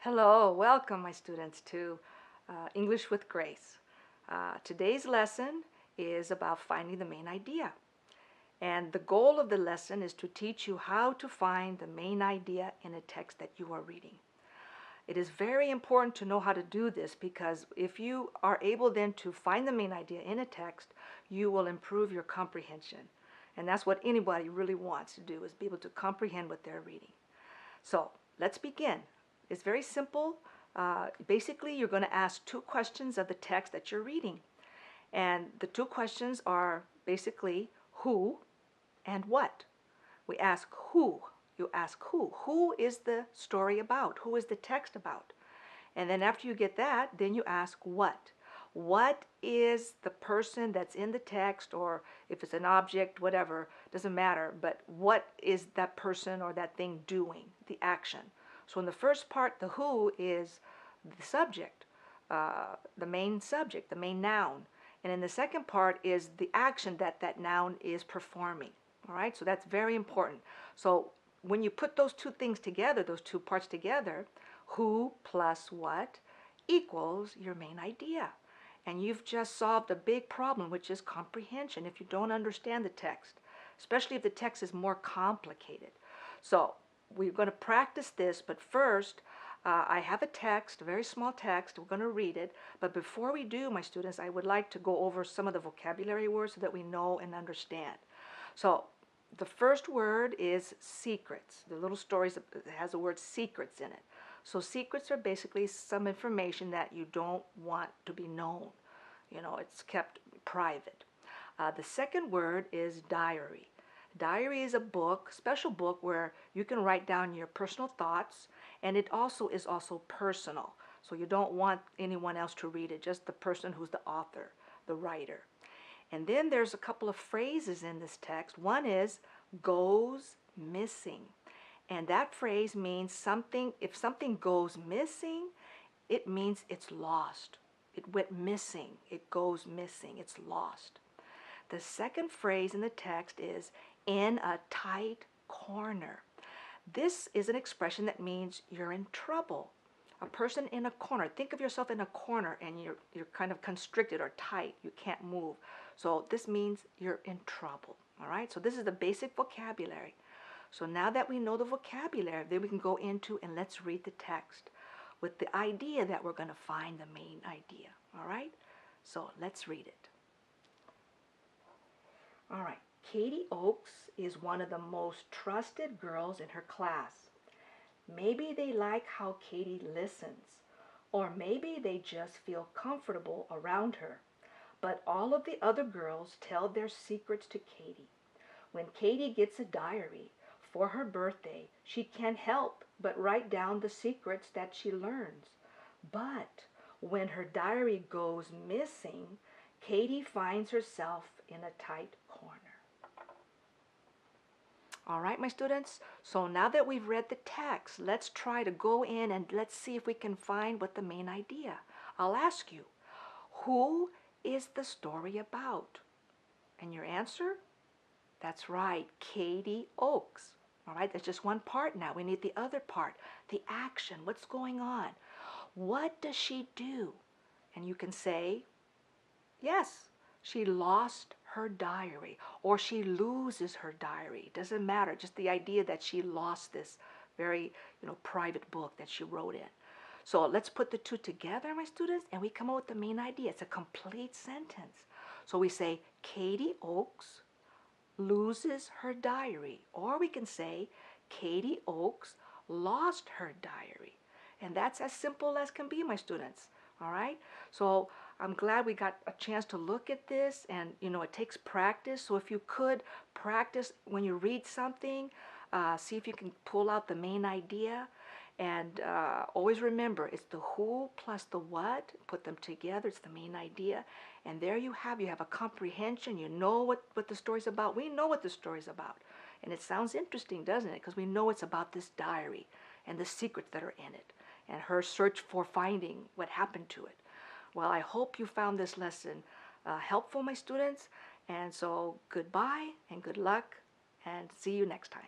Hello, welcome my students to English with Grace. Today's lesson is about finding the main idea. And the goal of the lesson is to teach you how to find the main idea in a text that you are reading. It is very important to know how to do this because if you are able then to find the main idea in a text, you will improve your comprehension. And that's what anybody really wants to do, is be able to comprehend what they're reading. So let's begin. It's very simple. Basically, you're going to ask two questions of the text that you're reading. And the two questions are basically who and what. We ask who. You ask who. Who is the story about? Who is the text about? And then after you get that, then you ask what. What is the person that's in the text, or if it's an object, whatever, doesn't matter, but what is that person or that thing doing, the action? So in the first part, the who is the subject, the main subject, the main noun. And in the second part is the action that that noun is performing. All right, so that's very important. So when you put those two things together, those two parts together, who plus what equals your main idea. And you've just solved a big problem, which is comprehension if you don't understand the text, especially if the text is more complicated. So we're going to practice this, but first I have a text, a very small text. We're going to read it. But before we do, my students, I would like to go over some of the vocabulary words so that we know and understand. So the first word is secrets. The little stories has the word secrets in it. So secrets are basically some information that you don't want to be known. You know, it's kept private. The second word is diary. Diary is a book, special book where you can write down your personal thoughts, and it also is also personal. So you don't want anyone else to read it, just the person who's the author, the writer. And then there's a couple of phrases in this text. One is goes missing. And that phrase means something, if something goes missing, it means it's lost. It went missing. It goes missing. It's lost. The second phrase in the text is in a tight corner. This is an expression that means you're in trouble. A person in a corner. Think of yourself in a corner and you're kind of constricted or tight. You can't move. So this means you're in trouble. All right? So this is the basic vocabulary. So now that we know the vocabulary, then we can go into and let's read the text with the idea that we're going to find the main idea. All right? So let's read it. All right. Katie Oakes is one of the most trusted girls in her class. Maybe they like how Katie listens, or maybe they just feel comfortable around her. But all of the other girls tell their secrets to Katie. When Katie gets a diary for her birthday, she can't help but write down the secrets that she learns. But when her diary goes missing, Katie finds herself in a tight corner. All right, my students, so now that we've read the text, let's try to go in and let's see if we can find what the main idea. I'll ask you, who is the story about? And your answer? That's right, Katie Oakes. All right, that's just one part now. We need the other part, the action. What's going on? What does she do? And you can say, yes, she lost her diary, or she loses her diary. It doesn't matter, just the idea that she lost this very, private book that she wrote in. So let's put the two together, my students, and we come up with the main idea. It's a complete sentence. So we say, Katie Oakes loses her diary. Or we can say, Katie Oakes lost her diary. And that's as simple as can be, my students. All right? So I'm glad we got a chance to look at this, and it takes practice. So if you could practice when you read something, see if you can pull out the main idea. And always remember, it's the who plus the what. Put them together, it's the main idea. And there you have a comprehension. You know what the story's about. We know what the story's about. And it sounds interesting, doesn't it? Because we know it's about this diary and the secrets that are in it and her search for finding what happened to it. Well, I hope you found this lesson helpful, my students. And so goodbye and good luck, and see you next time.